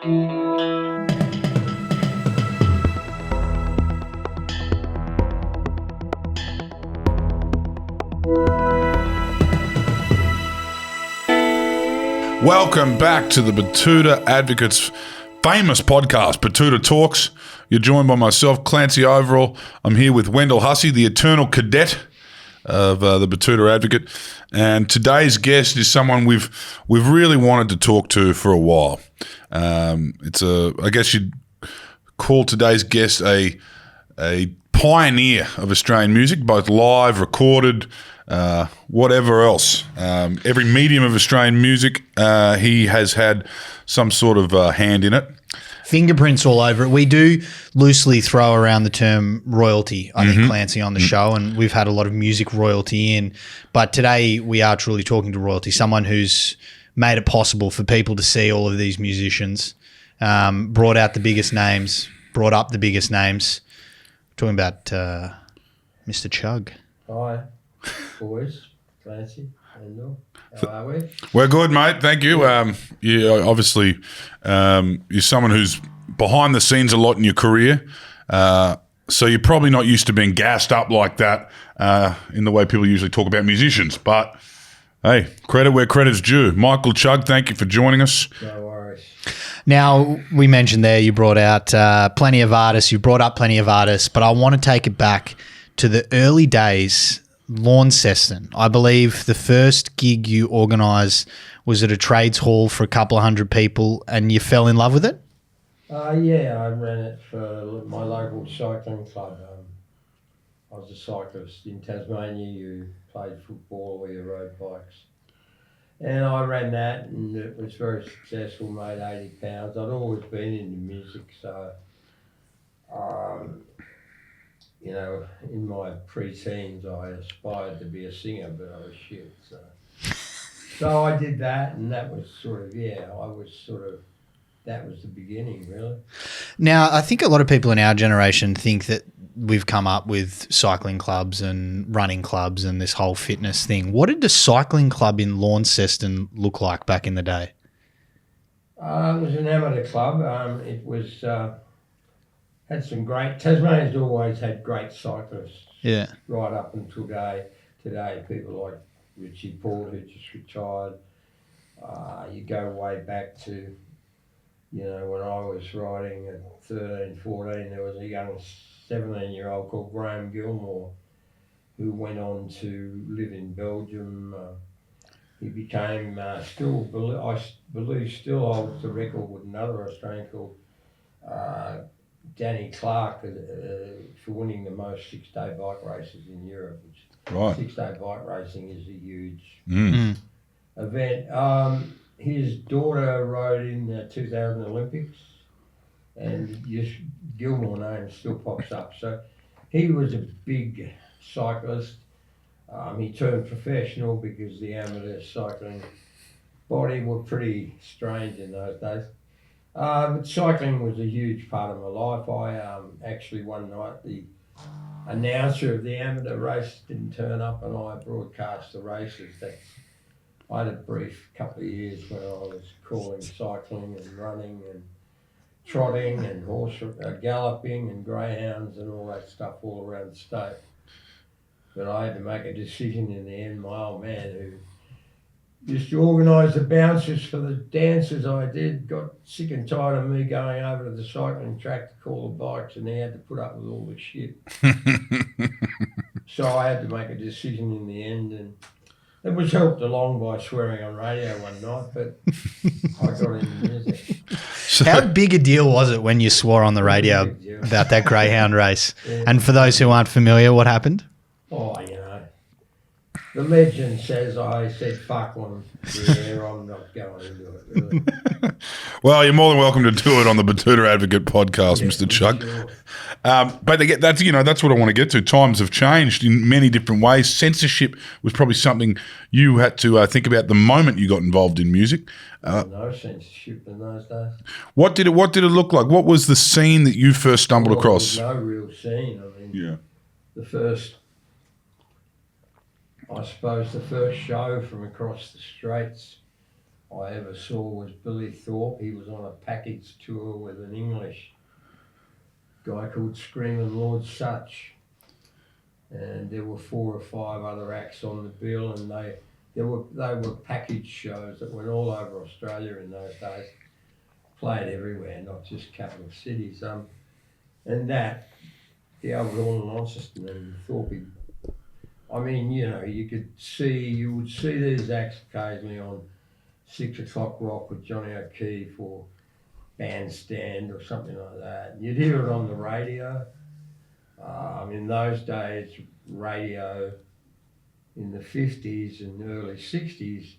Welcome back to the Batuta Advocates famous podcast, Batuta Talks. You're joined by myself, Clancy Overall. I'm here with Wendell Hussey, the eternal cadet of the Batuta Advocate. And today's guest is someone we've really wanted to talk to for a while. I guess you'd call today's guest a pioneer of Australian music, both live, recorded, whatever else. Every medium of Australian music, he has had some sort of hand in it. Fingerprints all over it. We do loosely throw around the term royalty, I think, Clancy, on the show, and we've had a lot of music royalty in. But today we are truly talking to royalty, someone who's made it possible for people to see all of these musicians, brought out the biggest names, brought up the biggest names. We're talking about Mr. Chugg. Hi, boys, Clancy, Wendell. How are we? We're good, mate. Thank you. Obviously, you're someone who's behind the scenes a lot in your career, so you're probably not used to being gassed up like that in the way people usually talk about musicians. But hey, credit where credit's due. Michael Chugg, thank you for joining us. No worries. Now, we mentioned there you brought out plenty of artists. You brought up plenty of artists, but I want to take it back to the early days. Launceston, I believe the first gig you organised was at a trades hall for a couple of hundred people, and you fell in love with it? Yeah, I ran it for my local cycling club. I was a cyclist in Tasmania. You played football or you rode bikes. And I ran that, and it was very successful, made £80. I'd always been into music, so in my pre-teens, I aspired to be a singer, but I was shit. So I did that, and that was that was the beginning, really. Now, I think a lot of people in our generation think that we've come up with cycling clubs and running clubs and this whole fitness thing. What did a cycling club in Launceston look like back in the day? It was an amateur club. It was... had some great... Tasmania's always had great cyclists. Yeah. Right up until today, people like Richie Port, who just retired. You go way back to, when I was riding at 13, 14, there was a young 17-year-old called Graham Gilmore who went on to live in Belgium. He became I believe still holds the record with another Australian called Danny Clark for winning the most six-day bike races in Europe. Right. Six-day bike racing is a huge event. His daughter rode in the 2000 Olympics, and Gilmore name still pops up. So he was a big cyclist. He turned professional because the amateur cycling body were pretty strange in those days. But cycling was a huge part of my life. I actually one night the announcer of the amateur race didn't turn up, and I broadcast the races. I had a brief couple of years where I was calling cycling and running and trotting and horse galloping and greyhounds and all that stuff all around the state. But I had to make a decision in the end. My old man, who used to organise the bouncers for the dances I did, got sick and tired of me going over to the cycling track to call the bikes, and he had to put up with all the shit. So I had to make a decision in the end, and it was helped along by swearing on radio one night, but I got into music. How big a deal was it when you swore on the radio about that greyhound race? Yeah. And for those who aren't familiar, what happened? Oh, the legend says I said fuck on the air. I'm not going into it, really. Well, you're more than welcome to do it on the Batuta Advocate podcast, Yeah, Mr. Chugg. Sure. But that's what I want to get to. Times have changed in many different ways. Censorship was probably something you had to think about the moment you got involved in music. No censorship in those days. What did it look like? What was the scene that you first stumbled across? There was no real scene. I mean, the first show from across the Straits I ever saw was Billy Thorpe. He was on a package tour with an English guy called Screaming Lord Sutch. And there were 4 or 5 other acts on the bill, and they were package shows that went all over Australia in those days. Played everywhere, not just capital cities. And that, I was all in Launceston and Thorpe. I mean, you know, you would see these acts occasionally on 6 o'clock rock with Johnny O'Keefe or Bandstand or something like that. And you'd hear it on the radio. In those days, radio in the 50s and early 60s,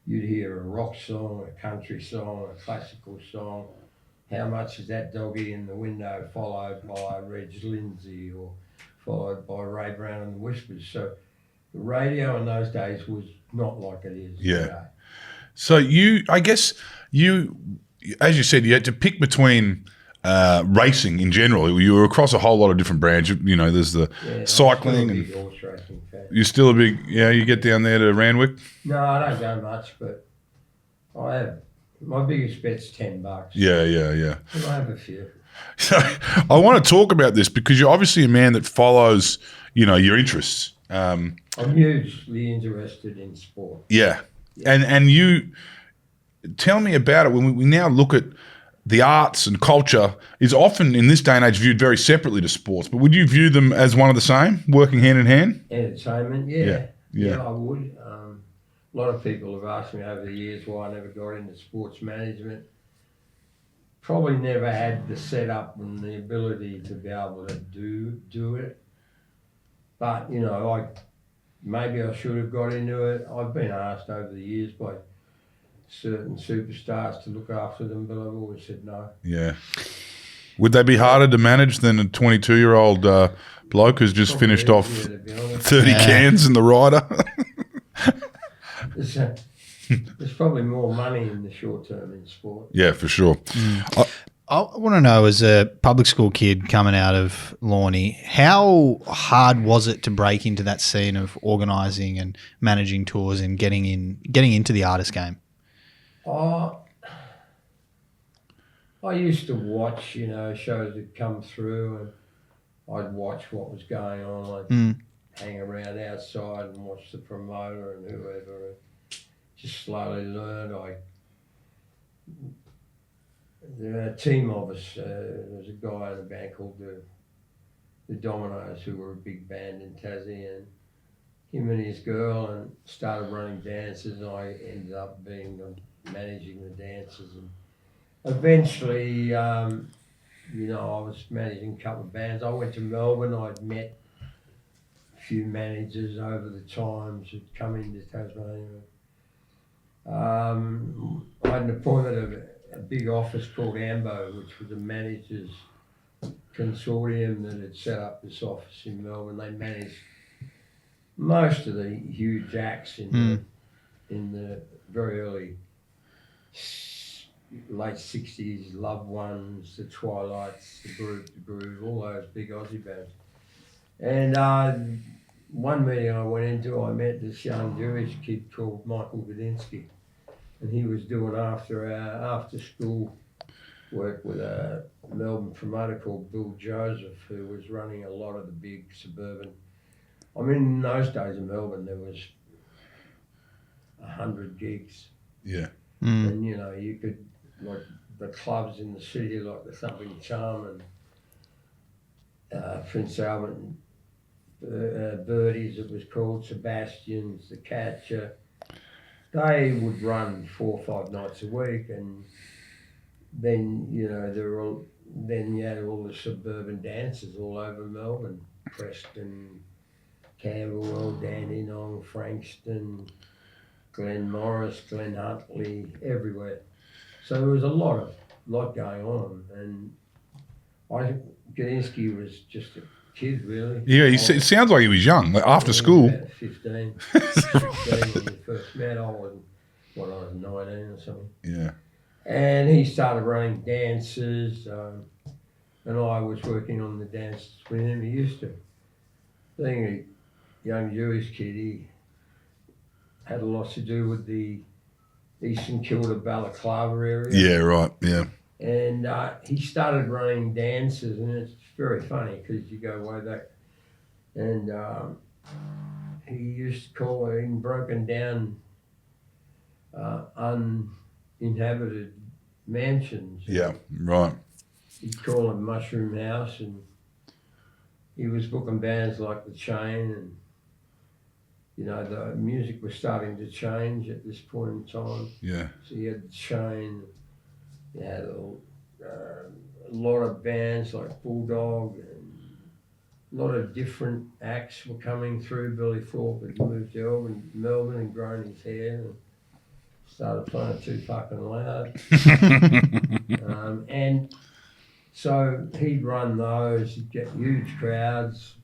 you'd hear a rock song, a country song, a classical song. How Much Is That Doggy in the Window, followed by Reg Lindsay or followed by Ray Brown and the Whispers. So the radio in those days was not like it is today. So I guess as you said, you had to pick between racing in general. You were across a whole lot of different brands. You know, there's the cycling. I'm still a big horse racing fan. You're still a big, you get down there to Randwick? No, I don't go much, but I have. My biggest bet's $10. Yeah. And I have a few. So I want to talk about this because you're obviously a man that follows, your interests. I'm hugely interested in sport. Yeah. And you tell me about it. When we now look at the arts and culture is often in this day and age viewed very separately to sports, but would you view them as one of the same, working hand in hand? Entertainment, yeah, I would. A lot of people have asked me over the years why I never got into sports management. Probably never had the setup and the ability to be able to do it. But, maybe I should have got into it. I've been asked over the years by certain superstars to look after them, but I've always said no. Yeah. Would they be harder to manage than a 22-year-old bloke who's just finished off 30 cans in the rider? There's probably more money in the short term in sport. Yeah, for sure. I want to know, as a public school kid coming out of Lornie, how hard was it to break into that scene of organising and managing tours and getting into the artist game? I used to watch, shows that come through, and I'd watch what was going on. I'd hang around outside and watch the promoter and whoever, and just slowly learn. There were a team of us. There was a guy in a band called the Dominoes, who were a big band in Tassie, and him and his girl, and started running dances. I ended up managing the dances, and eventually, I was managing a couple of bands. I went to Melbourne. I'd met a few managers over the times who'd come into Tasmania. I had an appointment of a big office called AMBO, which was a managers consortium that had set up this office in Melbourne. They managed most of the huge acts in the very early late 60s, Loved Ones, the Twilights, the Groove, all those big Aussie bands. And one meeting I went into, I met this young Jewish kid called Michael Gudinski, and he was doing after school work with a Melbourne promoter called Bill Joseph, who was running a lot of the big suburban. In those days in Melbourne, there was 100 gigs. Yeah. And, you could, like the clubs in the city, like the Thumping Charm and Prince Albert, Birdies, it was called, Sebastian's, the Catcher. They would run 4 or 5 nights a week, and then, you had all the suburban dancers all over Melbourne, Preston, Camberwell, Dandenong, Frankston, Glen Morris, Glen Huntly, everywhere. So there was a lot going on, and Gudinski was just a kid, really. Yeah, it sounds like he was young, like after school. About 15 when we first met. I was 19 or something. Yeah. And he started running dances, and I was working on the dances with him. He used to, being a young Jewish kid, he had a lot to do with the Eastern Kilda, Balaclava area. Yeah, right. Yeah. And he started running dances, and it's very funny because you go way back. And he used to call it in broken down, uninhabited mansions. Yeah, right. He'd call them Mushroom House, and he was booking bands like The Chain, and the music was starting to change at this point in time. Yeah. So you had The Chain, you had a lot of bands like Bulldog, and a lot of different acts were coming through. Billy Thorpe had moved to Melbourne and grown his hair and started playing too fucking loud. And so he'd run those, he'd get huge crowds,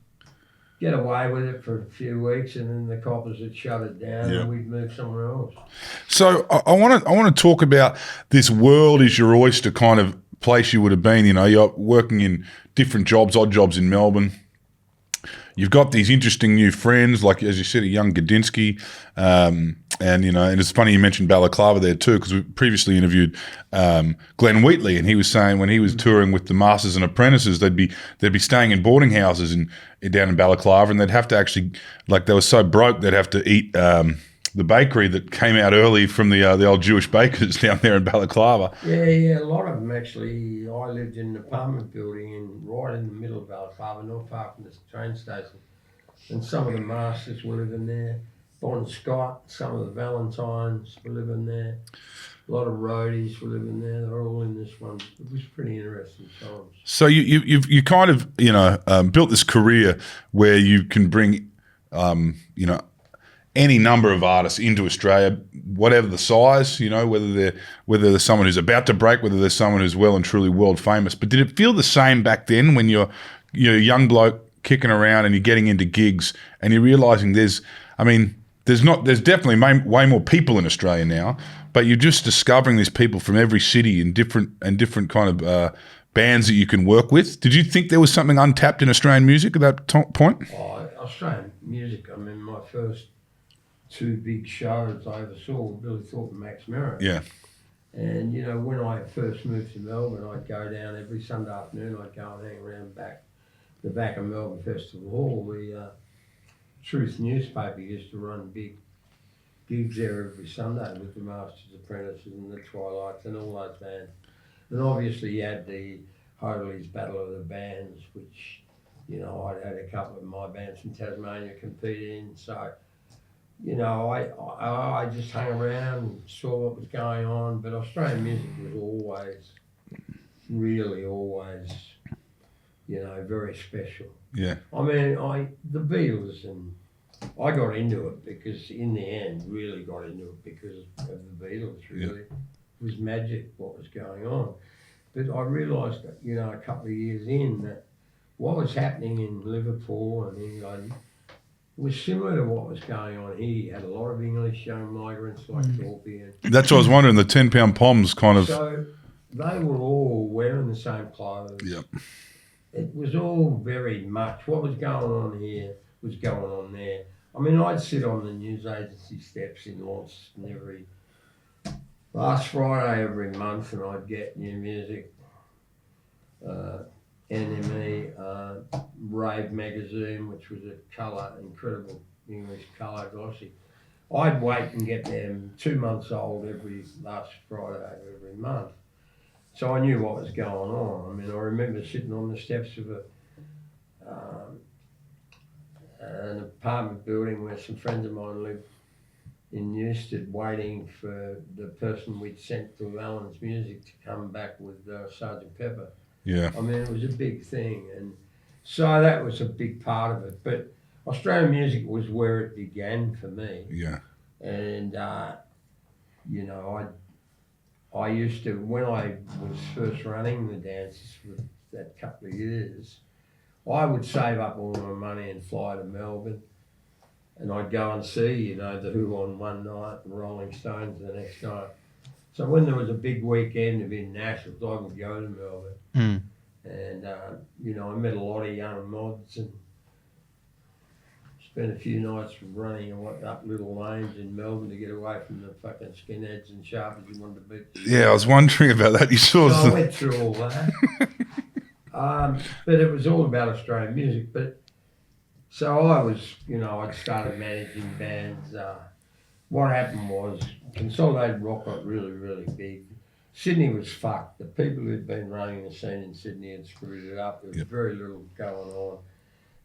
get away with it for a few weeks, and then the coppers would shut it down, and we'd move somewhere else. So I want to talk about this world is your oyster kind of place you would have been. You're working in different jobs, odd jobs in Melbourne. You've got these interesting new friends, like, as you said, a young Gudinski, and it's funny you mentioned Balaclava there too, because we previously interviewed Glenn Wheatley, and he was saying when he was touring with the Masters and Apprentices, they'd be staying in boarding houses down in Balaclava, and they'd have to actually, like, they were so broke they'd have to eat the bakery that came out early from the old Jewish bakers down there in Balaclava. Yeah, a lot of them actually. I lived in an apartment building right in the middle of Balaclava, not far from the train station. And some of the Masters were living there. Bon Scott, some of the Valentines were living there. A lot of roadies were living there. They were all in this one. It was pretty interesting times. So you kind of built this career where you can bring any number of artists into Australia, whatever the size, whether they're someone who's about to break, whether there's someone who's well and truly world famous. But did it feel the same back then when you're a young bloke kicking around and you're getting into gigs and you're realising there's definitely way more people in Australia now, but you're just discovering these people from every city and different kind of bands that you can work with. Did you think there was something untapped in Australian music at that point? Australian music, my first two big shows I ever saw were Billy Thorpe and Max Merritt. Yeah. And, when I first moved to Melbourne, I'd go down every Sunday afternoon, I'd go and hang around the back of Melbourne Festival Hall. The Truth newspaper used to run big gigs there every Sunday with the Masters, Apprentices and the Twilights and all those bands. And obviously you had the Hoadley's Battle of the Bands, which, I'd had a couple of my bands from Tasmania compete in. So, I just hung around and saw what was going on. But Australian music was always, really always, very special. Yeah. The Beatles, and I got into it because, in the end, really got into it because of the Beatles, really. It was magic what was going on. But I realised that, a couple of years in, that what was happening in Liverpool and England was similar to what was going on here. You had a lot of English young migrants like Thorpe. That's what I was wondering, the 10-pound poms kind of... So they were all wearing the same clothes. Yep. It was all very much, what was going on here was going on there. I'd sit on the news agency steps in Launceston every last Friday every month, and I'd get new music, NME, Rave magazine, which was a incredible English colour glossy. I'd wait and get them 2 months old every last Friday of every month. So I knew what was going on. I remember sitting on the steps of an apartment building where some friends of mine lived in Newstead, waiting for the person we'd sent to Alan's Music to come back with Sgt. Pepper. Yeah. It was a big thing, and so that was a big part of it. But Australian music was where it began for me. Yeah. And I used to, when I was first running the dances for that couple of years, I would save up all my money and fly to Melbourne, and I'd go and see, the Who on one night and Rolling Stones the next night. So when there was a big weekend of internationals, I would go to Melbourne. And, I met a lot of young mods and spent a few nights running up little lanes in Melbourne to get away from the fucking skinheads and sharpies who wanted to beat the shit. Yeah, I was wondering about that. You saw So I went through all that. But it was all about Australian music. But so I was, I'd started managing bands. What happened was Consolidated Rock got really, really big. Sydney was fucked. The people who'd been running the scene in Sydney had screwed it up. There was very little going on.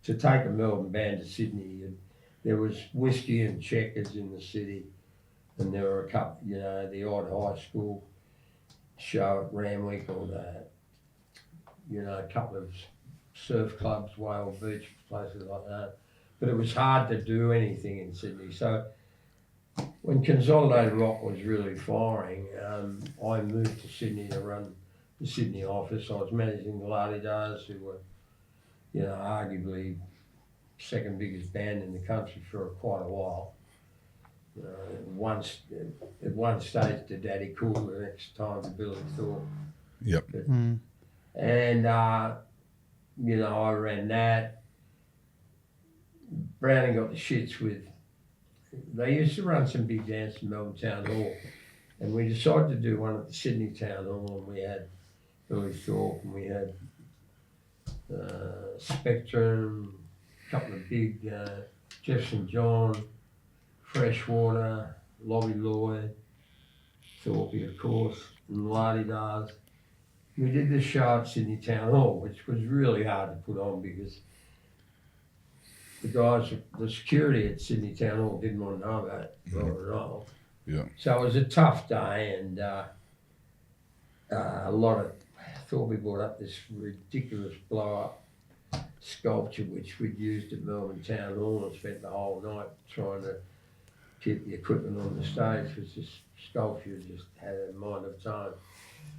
To take a Melbourne band to Sydney, there was whiskey and checkers in the city, and there were a couple, the odd high school show at Ramwick or a couple of surf clubs, Whale Beach, places like that. But it was hard to do anything in Sydney. So when Consolidated Rock was really firing, I moved to Sydney to run the Sydney office. I was managing the Ladidas, who were, arguably second biggest band in the country for quite a while. At one stage to Daddy Cool, the next time to Billy Thorpe. Yep. And, I ran that. Browning got the shits with, they used to run some big dance in Melbourne Town Hall. And we decided to do one at the Sydney Town Hall, and we had Billy Thorpe, and we had Spectrum, a couple of big, Jefferson John, Freshwater, Lobby Lloyd, Thorpe, of course, and Ladidas. We did this show at Sydney Town Hall, which was really hard to put on because the guys, the security at Sydney Town Hall didn't want to know about it at all. Yeah. So it was a tough day, and a lot of Thorpe brought up this ridiculous blow-up sculpture which we'd used at Melbourne Town Hall and spent the whole night trying to keep the equipment on the stage because this sculpture just had a mind of its own.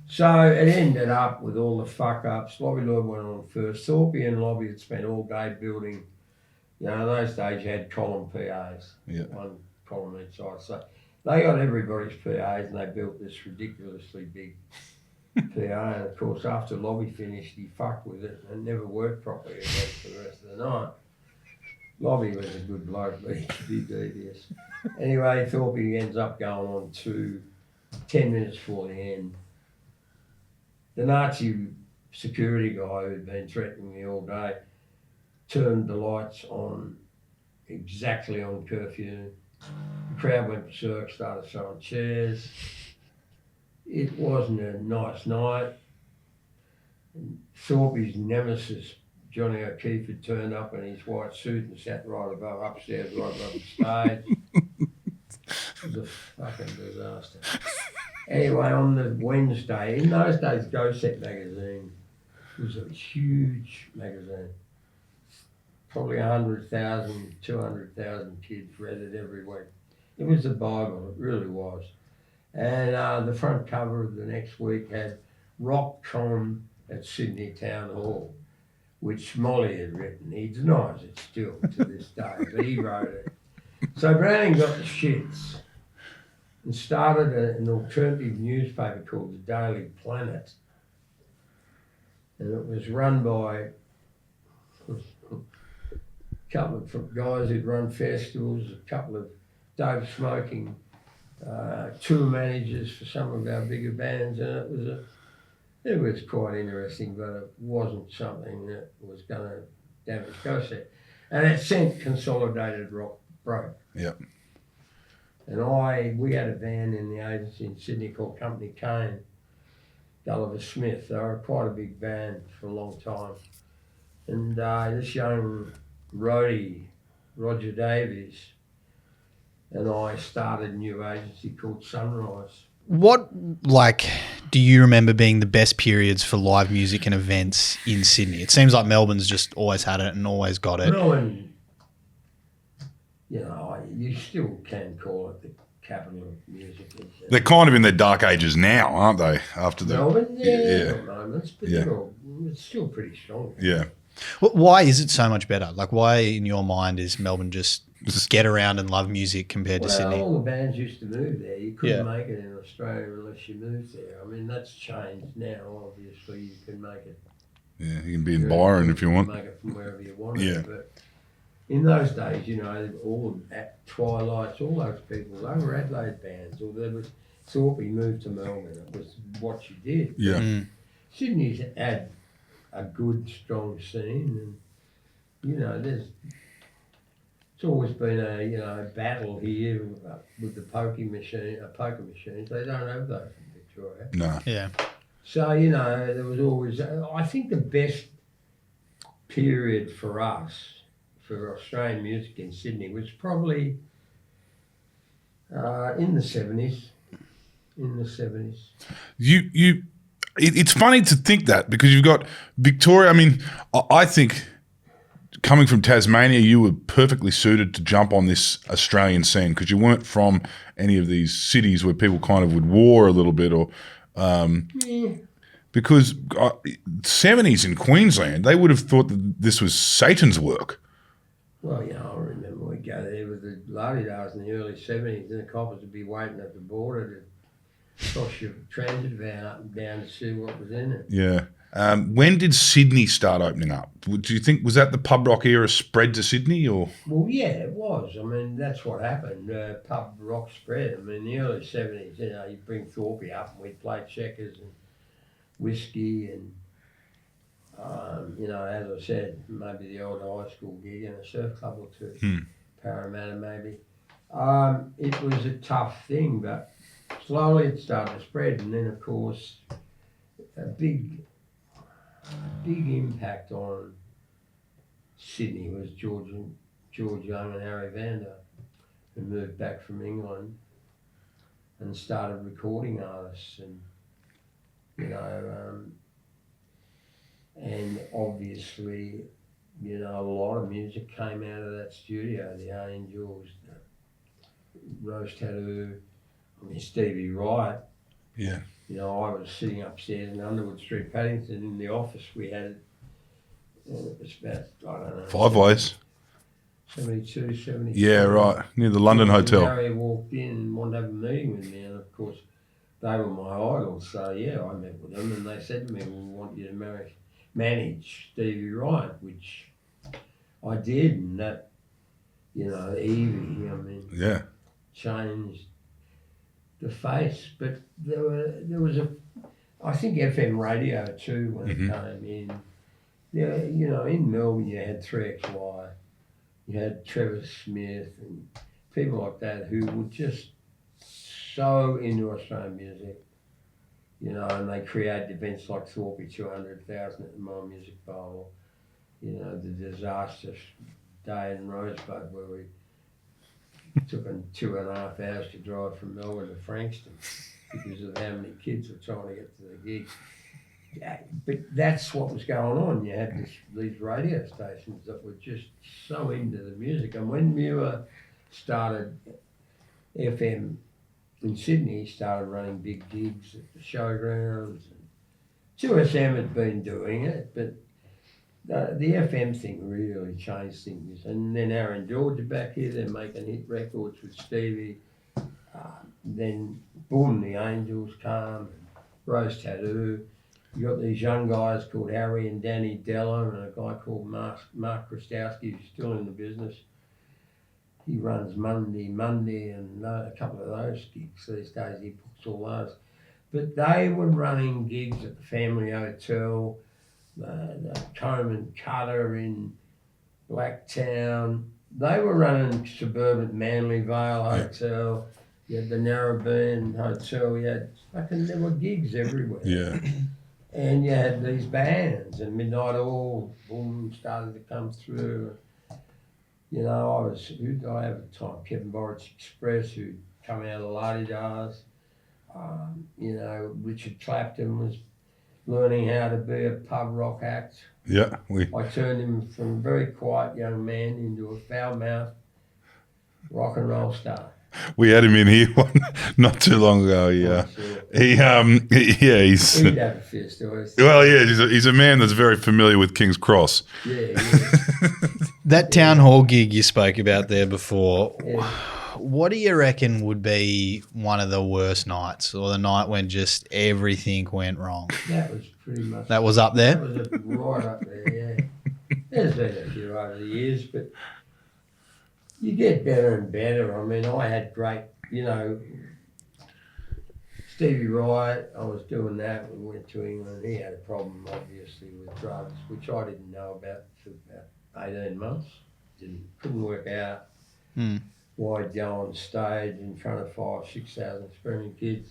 So it ended up with all the fuck-ups. Lobby Lloyd went on first. Thorpe and Lobby had spent all day building, those days you had column PAs, one column each side. So they got everybody's PAs and they built this ridiculously big PA, and of course after Lobby finished he fucked with it and it never worked properly again for the rest of the night. Lobby was a good bloke, but he could be devious. Anyway, Thorpe ends up going on to 10 minutes before the end. The Nazi security guy who'd been threatening me all day turned the lights on exactly on curfew. The crowd went berserk, started throwing chairs. It wasn't a nice night. Thorpe's nemesis, Johnny O'Keefe, had turned up in his white suit and sat right upstairs, right above the stage. It was a fucking disaster. Anyway, on the Wednesday, in those days, Go Set magazine was a huge magazine. Probably 100,000, 200,000 kids read it every week. It was the Bible, it really was. And the front cover of the next week had Rock Con at Sydney Town Hall, which Molly had written. He denies it still to this day, but he wrote it. So Browning got the shits and started an alternative newspaper called the Daily Planet. And it was run by a couple of guys who'd run festivals, a couple of dope smoking tour managers for some of our bigger bands, and it was quite interesting, but it wasn't something that was going to damage Go Set. And it sent Consolidated Rock broke. Yep. And we had a band in the agency in Sydney called Company Kane, Gulliver Smith. They were quite a big band for a long time. And this young roadie, Roger Davies, and I started a new agency called Sunrise. What, do you remember being the best periods for live music and events in Sydney? It seems like Melbourne's just always had it and always got it. Melbourne, you still can call it the capital of music. They're kind of in their dark ages now, aren't they? After the Melbourne, at moments, but it's still pretty strong. Yeah. Why is it so much better? Why in your mind is Melbourne just get around and love music compared to Sydney? All the bands used to move there. You couldn't make it in Australia unless you moved there. I mean, that's changed now. Obviously, you can make it. Yeah, you can be in Byron if you want. Make it from wherever you want. Yeah. But in those days, you know, all at Twilights, all those people, they were Adelaide bands, or there was Thorpe moved to Melbourne. It was what you did. Yeah. Sydney's had a good, strong scene, and you know, it's always been a battle here with the poker machines. They don't have those in Victoria. No. Yeah. So you know, there was always. I think the best period for us, for Australian music in Sydney, was probably in the 70s. In the 70s. It's funny to think that, because you've got Victoria. I mean, I think coming from Tasmania, you were perfectly suited to jump on this Australian scene, because you weren't from any of these cities where people kind of would war a little bit, or because 70s in Queensland, they would have thought that this was Satan's work. Well, you know, I remember we'd go there with the la-di-das in the early 70s, and the coppers would be waiting at the border to toss your transit van up and down to see what was in it. Yeah. When did Sydney start opening up? Do you think, was that the pub rock era spread to Sydney, or? Well, yeah, it was. I mean, that's what happened. Pub rock spread. I mean, in the early 70s, you know, you'd bring Thorpe up and we'd play checkers and whiskey and, you know, as I said, maybe the old high school gig and a surf club or two, Parramatta maybe. It was a tough thing, but slowly it started to spread. And then, of course, a big impact on Sydney was George Young and Harry Vander, who moved back from England and started recording artists, and you know, and obviously, you know, a lot of music came out of that studio. The Angels, Rose Tattoo, I mean Stevie Wright. Yeah. You know, I was sitting upstairs in Underwood Street, Paddington, in the office. We had, it was about, I don't know. 5 Ways. 72, 73. Yeah, right. Near the London Hotel. Harry walked in and wanted to have a meeting with me, and of course, they were my idols. So, yeah, I met with them, and they said to me, well, we want you to manage Stevie Wright, which I did, and that, you know, Evie, I mean, Yeah. changed the face, but there was I think FM radio too when it came in. Yeah, you know, in Melbourne you had 3XY, you had Trevor Smith and people like that who were just so into Australian music, you know, and they created events like Thorpe 200,000 at the My Music Bowl, you know, the disastrous day in Rosebud where we took 2.5 hours to drive from Melbourne to Frankston because of how many kids were trying to get to the gig. Yeah, but that's what was going on. You had these radio stations that were just so into the music. And when Muir started FM in Sydney, he started running big gigs at the showgrounds. 2SM had been doing it, but the FM thing really changed things. And then Aaron George are back here, they're making hit records with Stevie. Then, boom, the Angels come, and Rose Tattoo. You got these young guys called Harry and Danny Della, and a guy called Mark Krastowski, who's still in the business. He runs Monday, and a couple of those gigs these days. He books all those. But they were running gigs at the Family Hotel, the Coleman Cutter in Blacktown. They were running suburban Manly Vale Hotel. You had the Narrabeen Hotel. You had there were gigs everywhere. Yeah. And you had these bands, and Midnight Oil, boom, started to come through. You know, who did I have at the time? Kevin Borich Express, who'd come out of the La-di-Das. You know, Richard Clapton was learning how to be a pub rock act. Yeah. I turned him from a very quiet young man into a foul-mouthed rock and roll star. We had him in here not too long ago. Yeah, he'd have a few stories. Well, yeah, he's a man that's very familiar with King's Cross. Yeah. That town hall gig you spoke about there before. Yeah. What do you reckon would be one of the worst nights, or the night when just everything went wrong? That was pretty much. That was up there? That was right up there, yeah. There's been a few over the years, but You get better and better. I mean, I had great, Stevie Wright, I was doing that. We went to England. He had a problem, obviously, with drugs, which I didn't know about for about 18 months. Couldn't work out why he'd go on stage in front of 5,000-6,000 screaming kids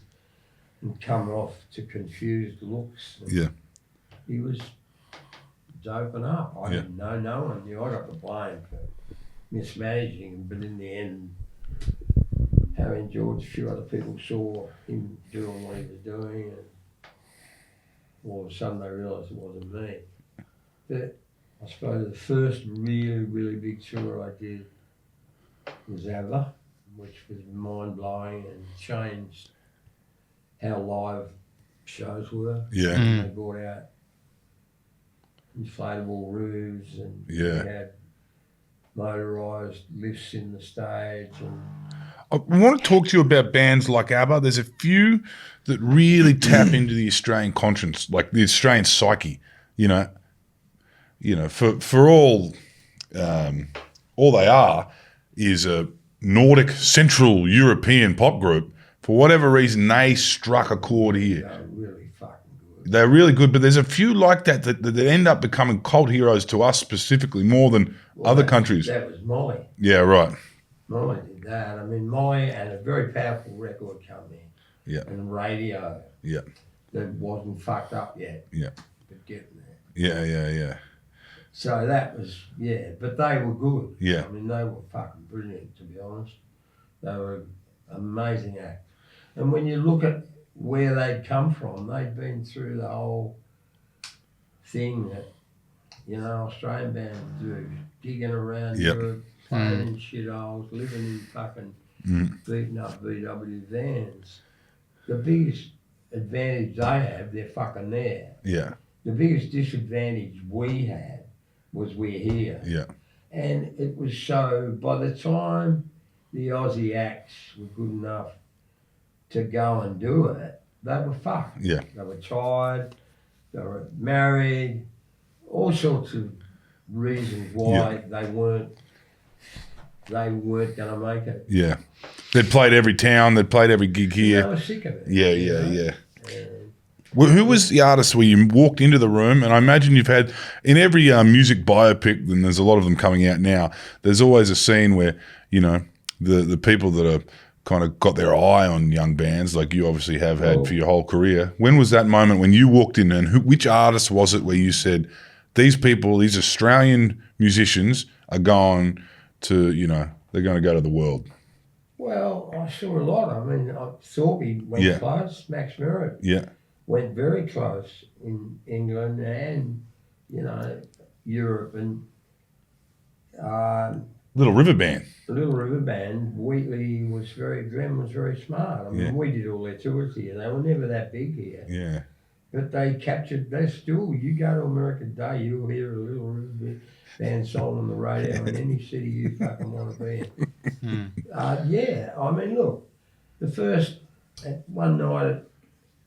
and come off to confused looks. Yeah. He was open up. I didn't know. No one knew. I got the blame for mismanaging him, but in the end, Harry and George, a few other people saw him doing what he was doing, and all of a sudden they realised it wasn't me. But I suppose the first really, really big tour I did was ABBA, which was mind-blowing and changed how live shows were. Yeah. They brought out inflatable roofs and Yeah. we had motorised lifts in the stage. And I want to talk to you about bands like ABBA. There's a few that really tap into the Australian conscience, like the Australian psyche. For all they are is a Nordic Central European pop group. For whatever reason, they struck a chord here. they're really fucking good. They're really good, but there's a few like that end up becoming cult heroes to us specifically more than other countries. That was Molly. Yeah, right. Molly did that. I mean, Molly had a very powerful record company. Yeah. And radio. Yeah. That wasn't fucked up yet. Yeah. But getting there. Yeah. So that was, but they were good. Yeah. I mean, they were fucking brilliant, to be honest. They were an amazing act. And when you look at where they'd come from, they'd been through the whole thing that, Australian bands do, gigging around Europe, playing in shitholes, living in fucking beaten up VW vans. The biggest advantage they have, they're fucking there. Yeah. The biggest disadvantage we had was we're here. Yeah. And it was so, by the time the Aussie acts were good enough to go and do it, they were fucked. Yeah. They were tired, they were married, all sorts of reasons why they weren't going to make it. Yeah. They'd played every town, they'd played every gig here. They were sick of it. Yeah. Well, who was the artist where you walked into the room? And I imagine you've had, in every music biopic, and there's a lot of them coming out now, there's always a scene where, the people that are kind of got their eye on young bands, like you obviously have had for your whole career. When was that moment when you walked in, and which artist was it where you said, these people, these Australian musicians are going to, they're going to go to the world? Well, I saw a lot. I mean, Thorby went close, Max Merritt. Yeah. Went very close in England and, Europe and Little River Band. Little River Band. Wheatley was Glenn was very smart. I mean, we did all their tours here. They were never that big here. Yeah. But they captured, you go to America today, you'll hear a Little River Band song on the radio in any city you fucking want to be in. I mean, look, the first, one night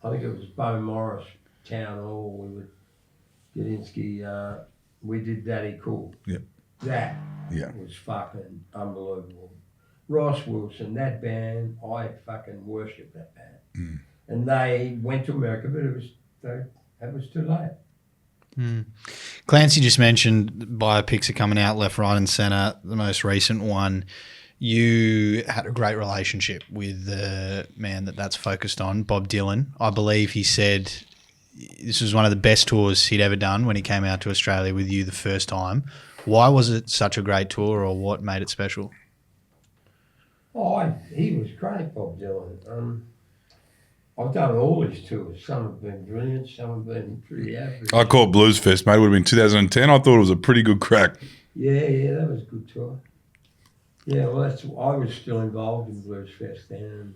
I think it was Bo Morris Town Hall. We would Gudinski. We did Daddy Cool. Yeah. That was fucking unbelievable. Ross Wilson, that band, I fucking worshipped that band. And they went to America, but it was too late. Clancy just mentioned biopics are coming out left, right, and centre. The most recent one. You had a great relationship with the man that's focused on, Bob Dylan. I believe he said this was one of the best tours he'd ever done when he came out to Australia with you the first time. Why was it such a great tour, or what made it special? He was great, Bob Dylan. I've done all his tours. Some have been brilliant, some have been pretty average. I call it Blues Fest, mate. It would have been 2010. I thought it was a pretty good crack. Yeah, that was a good tour. Yeah, well, I was still involved in Blues Fest then, and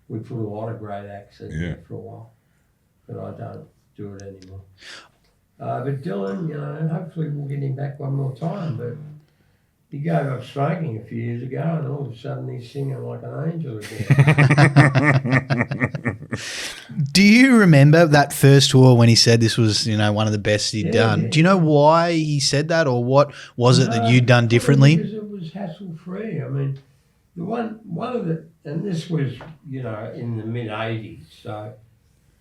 we put a lot of great acts in there for a while, but I don't do it anymore. But Dylan, hopefully we'll get him back one more time, but he gave up smoking a few years ago, and all of a sudden he's singing like an angel again. Do you remember that first tour when he said this was, one of the best he'd done? Yeah. Do you know why he said that, or what was it that you'd done differently? Because it was was hassle free. I mean, one of the, and this was, you know, in the mid '80s. So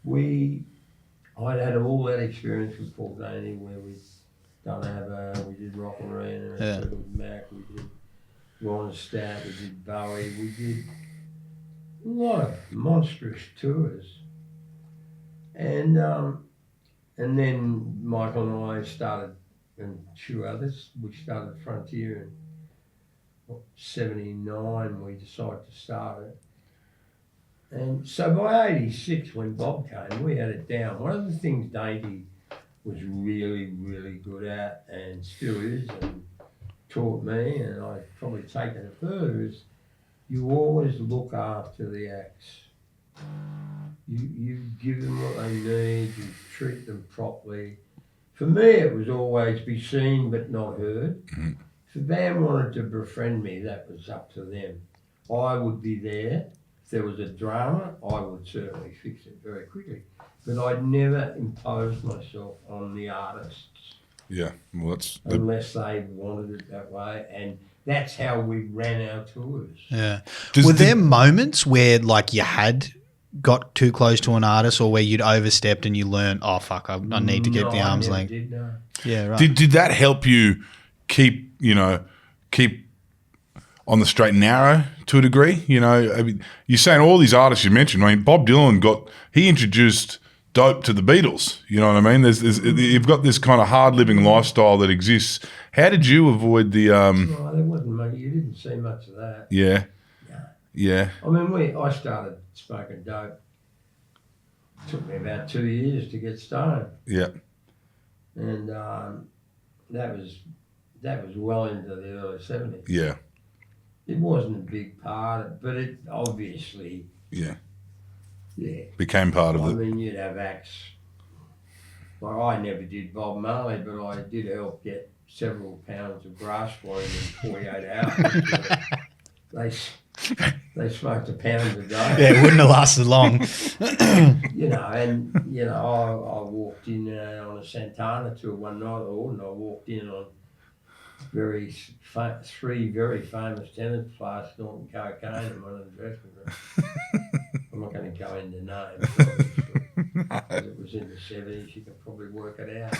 I'd had all that experience with Paul Daney, where we'd done ABBA, we did Rock and Arena, with Mac, we did Ron Stout, we did Bowie, we did a lot of monstrous tours. And then Michael and I started, and a few others, we started Frontier in '79, we decided to start it. And so by '86, when Bob came, we had it down. One of the things Davey was really, really good at, and still is, and taught me, and I've probably taken it further, is you always look after the acts. You give them what they need, you treat them properly. For me, it was always be seen but not heard. Mm-hmm. If a band wanted to befriend me, that was up to them. I would be there. If there was a drama, I would certainly fix it very quickly. But I'd never impose myself on the artists. Yeah, well, unless they wanted it that way, and that's how we ran our tours. Yeah. Were there moments where, like, you had got too close to an artist, or where you'd overstepped and you learned, oh fuck, I need to get the arm's length? No. Yeah, right. Did that help you keep on the straight and narrow to a degree? You know, I mean, you're saying all these artists you mentioned. I mean, Bob Dylan he introduced dope to the Beatles. You know what I mean? You've got this kind of hard living lifestyle that exists. How did you avoid the? Well, there wasn't much. You didn't see much of that. Yeah. No. Yeah. I mean, I started smoking dope. It took me about 2 years to get stoned. Yeah. And that was well into the early '70s. Yeah. It wasn't a big part, but it obviously. Yeah. Yeah. Became part of it. I mean, you'd have acts. Well, I never did Bob Marley, but I did help get several pounds of grass for him in 48 hours. They smoked a pound a day. Yeah, it wouldn't have lasted long. I walked in on a Santana tour one night, and I walked in on three very famous tenants flasks snorting cocaine in one of the dressing rooms. I'm not going to go into names, because it was in the '70s. You can probably work it out.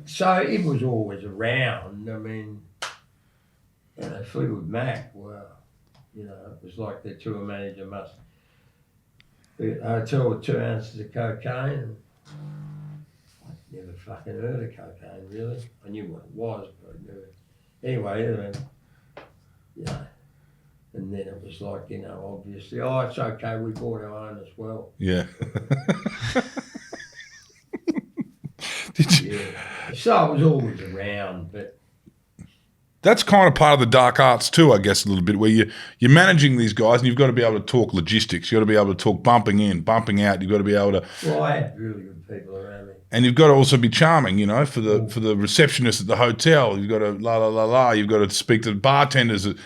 So it was always around. I mean, Fleetwood Mac, well, it was like the tour manager must be at a hotel with 2 ounces of cocaine. And I'd never fucking heard of cocaine, really. I knew what it was, but I never. Anyway, and then it was like, obviously, it's okay, we bought our own as well. Yeah. Yeah. So it was always around, but... That's kind of part of the dark arts too, I guess, a little bit, where you're managing these guys and you've got to be able to talk logistics. You've got to be able to talk bumping in, bumping out. You've got to be able to... Well, I had really good people around me. And you've got to also be charming, for the receptionist at the hotel. You've got to la. You've got to speak to the bartenders that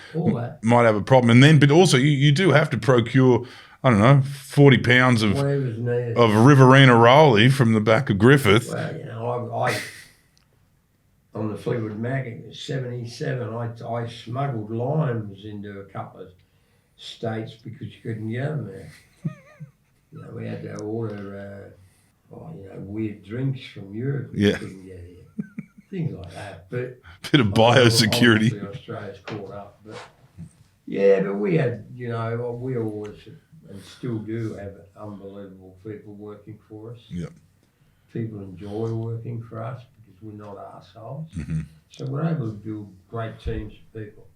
might have a problem. And then, but also you do have to procure, 40 pounds of Riverina Rolly from the back of Griffith. Well, I on the Fleetwood Mac in '77, I smuggled limes into a couple of states because you couldn't get them there. We had to order, weird drinks from Europe. Yeah. Couldn't get here. Things like that. But bit of biosecurity. Obviously Australia's caught up, but but we had, we always and still do have unbelievable people working for us. Yeah. People enjoy working for us because we're not arseholes. Mm-hmm. So we're able to build great teams of people.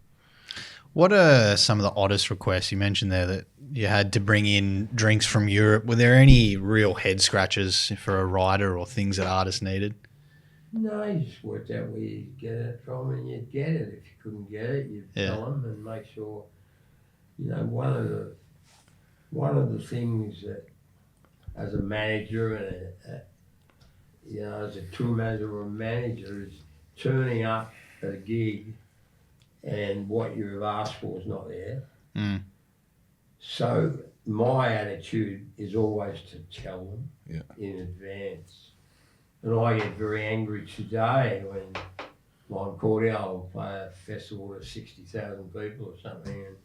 What are some of the oddest requests you mentioned there that you had to bring in drinks from Europe? Were there any real head scratches for a writer or things that artists needed? No, you just worked out where you get it from and you'd get it. If you couldn't get it, you'd tell them and make sure, one of the things that as a manager and as a tour manager or a manager is turning up at a gig and what you've asked for is not there. Mm. So my attitude is always to tell them in advance. And I get very angry today when like Cordiale will play a festival to 60,000 people or something, and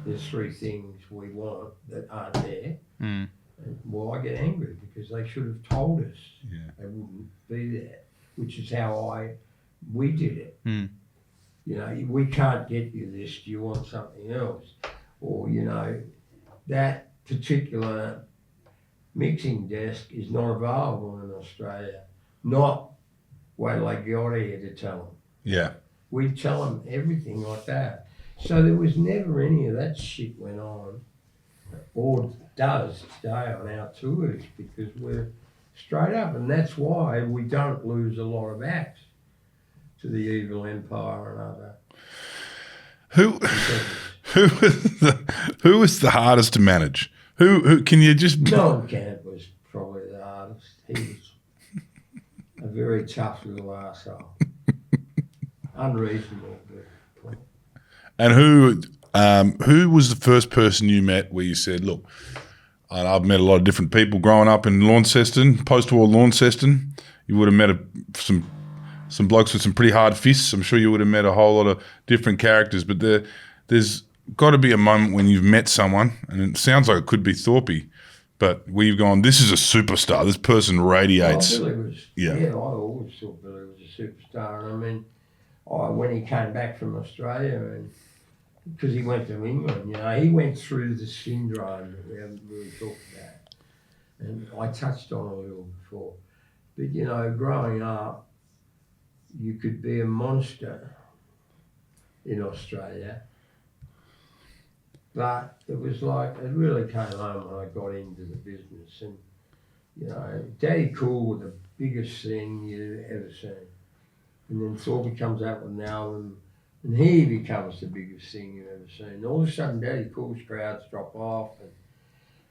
there's 3 things we want that aren't there. Mm. And, well, I get angry because they should have told us Yeah. they wouldn't be there, which is how we did it. Mm. You know, we can't get you this, do you want something else? Or, you know, that particular mixing desk is not available in Australia. Not wait till they got here to tell them. Yeah. We'd tell them everything like that. So there was never any of that shit went on, or does today on our tours, because we're straight up, and that's why we don't lose a lot of acts to the Evil Empire and other. Who was the hardest to manage? Who can you just? Mellencamp was probably the hardest. He was a very tough little arsehole. Unreasonable. But, And who was the first person you met where you said, look, and I've met a lot of different people growing up in Launceston, post-war Launceston. You would have met some blokes with some pretty hard fists. I'm sure you would have met a whole lot of different characters, but there's got to be a moment when you've met someone, and it sounds like it could be Thorpe, but where you've gone, this is a superstar. This person radiates. Billy was, I always thought Billy was a superstar. And I mean, when he came back from Australia, and because he went to England, you know, he went through the syndrome that we haven't really talked about. And I touched on a little before. But, you know, growing up, you could be a monster in Australia. But it was like, it really came home when I got into the business. And, you know, Daddy Cool was the biggest thing you'd ever seen. And then Thorpe comes out with an album, and he becomes the biggest thing you've ever seen. All of a sudden, Daddy Cool's crowds drop off,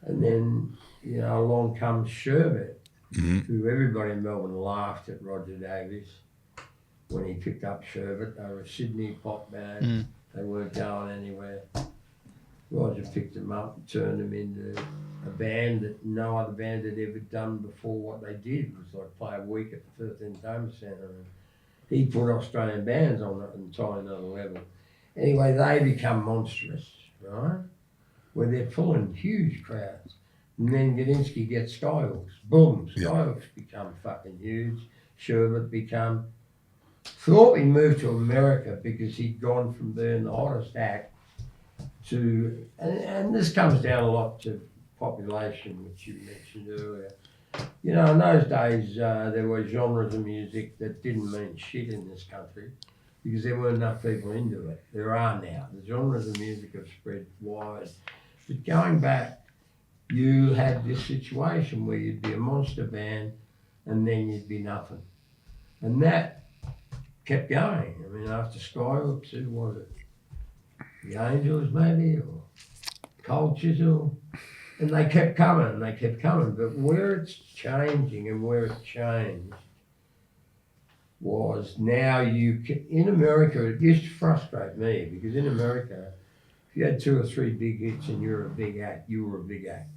and then, you know, along comes Sherbet, who everybody in Melbourne laughed at Roger Davies when he picked up Sherbet. They were a Sydney pop band. They weren't going anywhere. Roger picked them up and turned them into a band that no other band had ever done before. What they did was like play a week at the 13th Home Centre. And he put Australian bands on an entirely another level. Anyway, they become monstrous, right? Where they're pulling huge crowds. And then Gudinski gets Skyhooks. Boom, Skyhooks become fucking huge. Sherbet become... Thorpe moved to America because he'd gone from being the hottest act to... And this comes down a lot to population, which you mentioned earlier. You know, in those days, there were genres of music that didn't mean shit in this country because there weren't enough people into it. There are now. The genres of music have spread wide. But going back, you had this situation where you'd be a monster band and then you'd be nothing. And that kept going. I mean, after Skyhooks, who was it? The Angels, maybe, or Cold Chisel. And they kept coming and they kept coming. But where it's changing and where it changed was now you can, in America, it used to frustrate me because in America, if you had 2 or 3 big hits and you were a big act, you were a big act.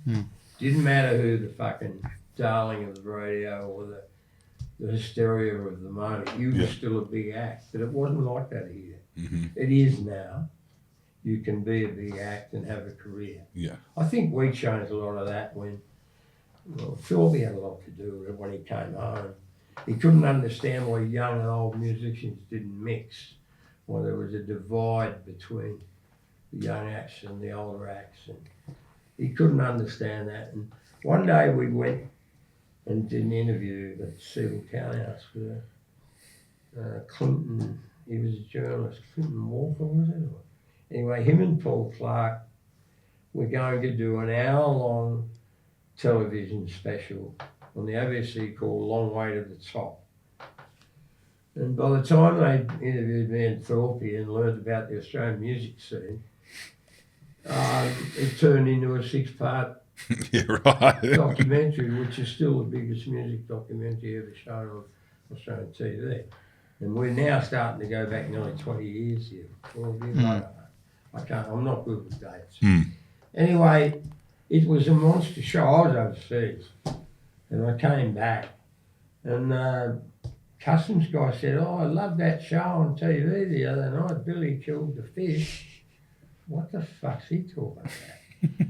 Didn't matter who the fucking darling of the radio or the hysteria of the moment, you were still a big act. But it wasn't like that here. It is now. You can be a big act and have a career. Yeah. I think we changed a lot of that when, well, Thorpe had a lot to do with it when he came home. He couldn't understand why young and old musicians didn't mix, why there was a divide between the young acts and the older acts. And he couldn't understand that. And one day we went and did an interview at Cecil Townhouse with Clinton, he was a journalist, Clinton Walker, was it? Anyway, him and Paul Clark were going to do an hour-long television special on the ABC called Long Way to the Top. And by the time they interviewed me and Thorpe and learned about the Australian music scene, it turned into a 6-part documentary, which is still the biggest music documentary ever shown on Australian TV. And we're now starting to go back nearly 20 years here, 12 years later. I'm not good with dates. Anyway, it was a monster show. I was overseas and I came back and customs guy said, "Oh, I love that show on TV the other night. Billy killed the fish." What the fuck's he talking about?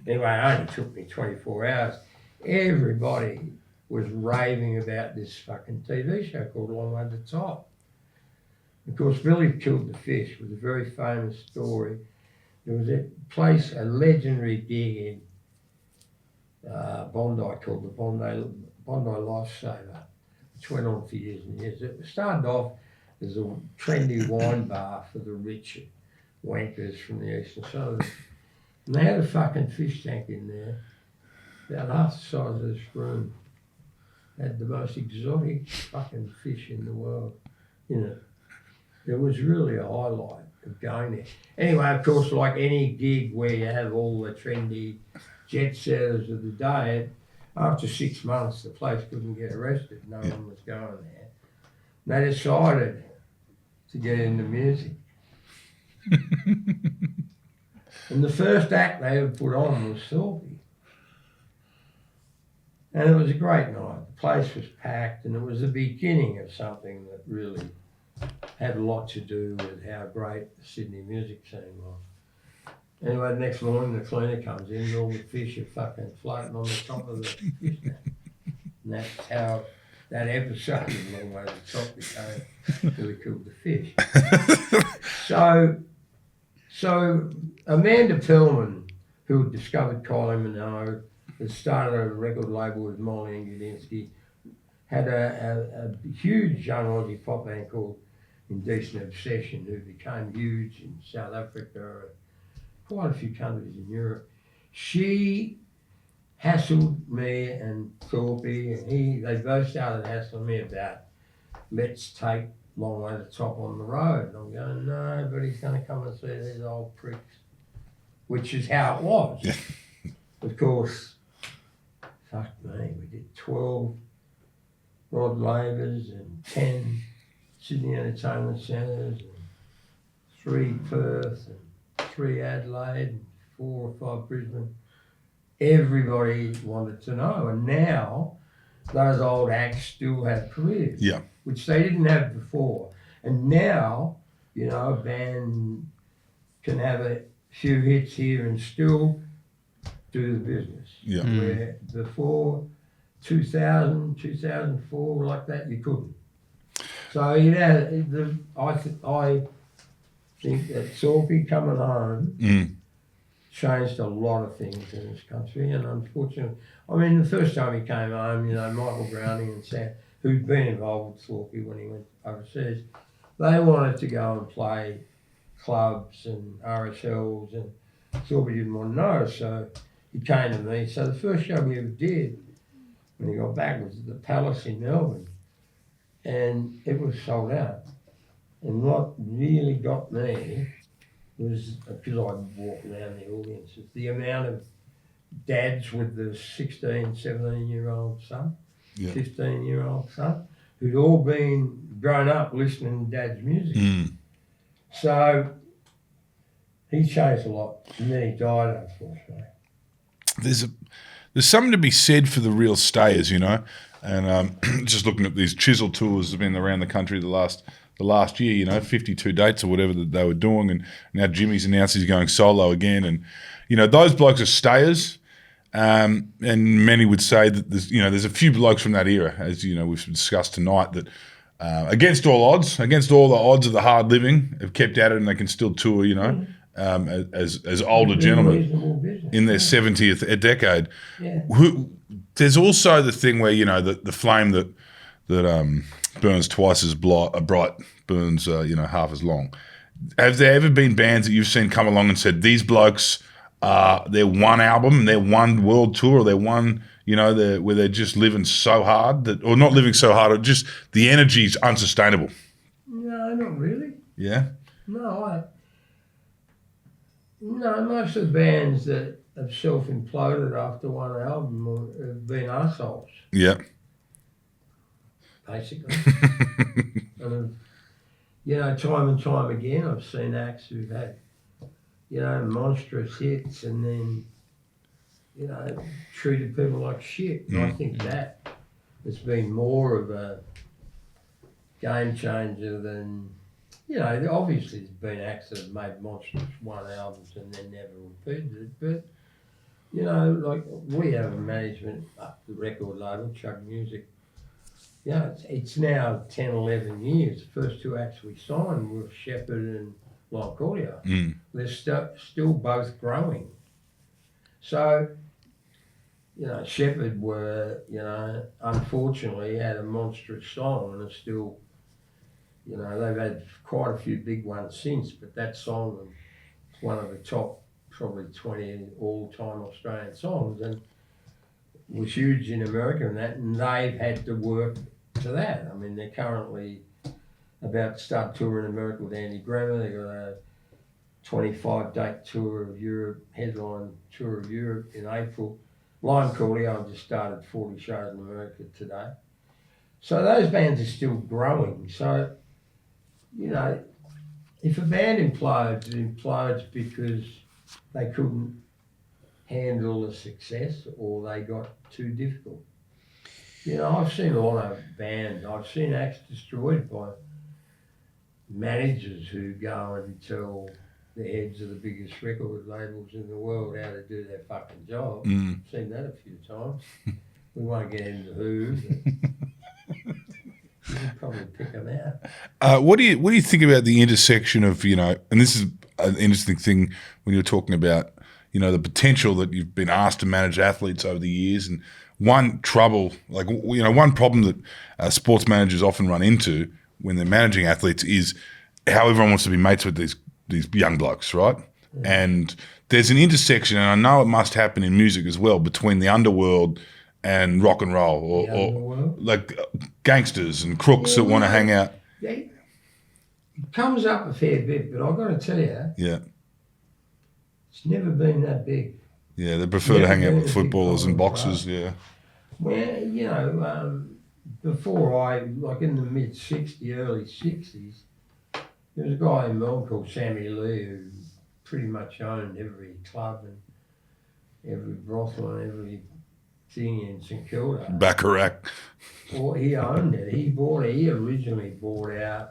Anyway, it only took me 24 hours. Everybody was raving about this fucking TV show called Long Way to the Top. Of course, Billy Killed the Fish was a very famous story. There was a place, a legendary dig in Bondi called the Bondi Lifesaver, which went on for years and years. It started off as a trendy wine bar for the rich wankers from the eastern side. And they had a fucking fish tank in there, about half the size of this room. Had the most exotic fucking fish in the world in it. It was really a highlight of going there. Anyway, of course, like any gig where you have all the trendy jet setters of the day, after 6 months the place couldn't get arrested. No one was going there. They decided to get into music. And the first act they ever put on was Thorpe. And it was a great night. The place was packed, and it was the beginning of something that really had a lot to do with how great the Sydney music scene was. Anyway, the next morning the cleaner comes in and all the fish are fucking floating on the top of the fish tank. And that's how that episode of Long Way to the Top became Billy Killed the Fish. So Amanda Perlman, who had discovered Kylie Minogue, had started a record label with Molly and Gudinski, had a huge young Aussie pop band called Indecent Obsession, who became huge in South Africa and quite a few countries in Europe. She hassled me and Thorpe, and they both started hassling me about, let's take Long Way to the Top on the road. And I'm going, no, but he's going to come and see these old pricks, which is how it was. Of course, fuck me, we did 12 Rod Lavers and 10 Sydney Entertainment Centres and 3 Perth and 3 Adelaide and 4 or 5 Brisbane. Everybody wanted to know, and now those old acts still have careers, which they didn't have before. And now, you know, a band can have a few hits here and still do the business. Where before 2000, 2004, like that, you couldn't. So, you know, I think that Thorpe coming home changed a lot of things in this country, and unfortunately, I mean, the first time he came home, you know, Michael Browning and Sam, who'd been involved with Thorpe when he went overseas, they wanted to go and play clubs and RSLs, and Thorpe didn't want to know, so he came to me. So the first show we ever did when he got back was at the Palace in Melbourne, and it was sold out. And what really got me was, because I walked around the audiences, the amount of dads with the 16, 17-year-old son, 15-year-old son, who'd all been grown up listening to Dad's music. So he changed a lot, and then he died, unfortunately. There's something to be said for the real stayers, you know, and just looking at these chisel tours that have been around the country the last year, you know, 52 dates or whatever that they were doing, and now Jimmy's announced he's going solo again, and you know those blokes are stayers, and many would say that there's a few blokes from that era, as you know we've discussed tonight, that against all the odds of the hard living, have kept at it and they can still tour, you know, as older gentlemen in their 70th decade. There's also the thing where, you know, the flame that burns twice as bright burns half as long. Have there ever been bands that you've seen come along and said these blokes they're one album, they're one world tour, or they're one, you know, where they're just living so hard or not living so hard, or just the energy's unsustainable? No, not really. Yeah. No, most of the bands that have self-imploded after one album have been arseholes. Yeah. Basically. And, you know, time and time again, I've seen acts who've had, you know, monstrous hits and then, you know, treated people like shit. And I think that has been more of a game changer than, you know, obviously there's been acts that have made monstrous one albums and then never repeated it, but, you know, like we have a management up the record label, Chugg Music. Yeah, it's now 10, 11 years. The first two acts we signed were Shepherd and Cordiale. They're still both growing. So, you know, Shepherd were, you know, unfortunately had a monstrous song and are still, you know, they've had quite a few big ones since, but that song was one of the top probably 20 all-time Australian songs and was huge in America and they've had to work to that. I mean, they're currently about to start touring America with Andy Grammer. They've got a 25-date tour of Europe, headline tour of Europe in April. Cordiale just started 40 shows in America today. So those bands are still growing. So, you know, if a band implodes, it implodes because they couldn't handle the success or they got too difficult. You know, I've seen a lot of bands, I've seen acts destroyed by managers who go and tell the heads of the biggest record labels in the world how to do their fucking job. I've seen that a few times. We won't get into who, but you can probably pick them out. What do you think about the intersection of, you know, and this is an interesting thing when you're talking about, you know, the potential that you've been asked to manage athletes over the years, and one trouble, like, you know, one problem that sports managers often run into when they're managing athletes is how everyone wants to be mates with these young blokes, right? Yeah. And there's an intersection, and I know it must happen in music as well, between the underworld and rock and roll, or like gangsters and crooks that want to hang out. It comes up a fair bit, but I've got to tell you, it's never been that big. Yeah, they prefer to hang out with footballers and boxers, Well, you know, before like in the mid-60s, early 60s, there was a guy in Melbourne called Sammy Lee who pretty much owned every club and every brothel and every thing in St Kilda. Baccarat. Well, he owned it. He originally bought out,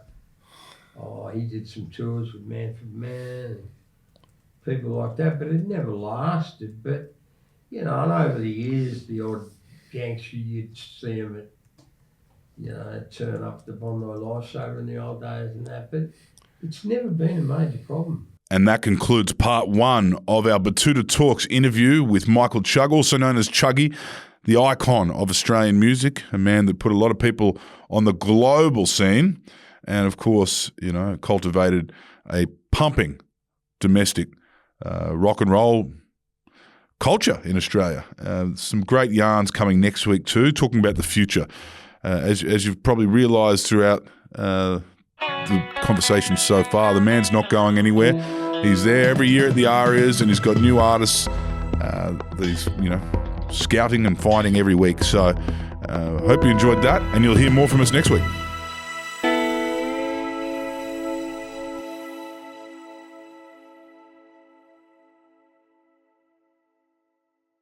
he did some tours with Manfred Mann and people like that, but it never lasted. But, you know, and over the years, the odd gangster, you'd see him at, you know, turn up the Bondi Lifesaver in the old days and that, but it's never been a major problem. And that concludes part one of our Batuta Talks interview with Michael Chugg, also known as Chuggy, the icon of Australian music, a man that put a lot of people on the global scene and, of course, you know, cultivated a pumping domestic rock and roll culture in Australia. Some great yarns coming next week too, talking about the future. As you've probably realised throughout the conversation so far, the man's not going anywhere. He's there every year at the Arias, and he's got new artists that he's, you know, scouting and finding every week. So hope you enjoyed that, and you'll hear more from us next week.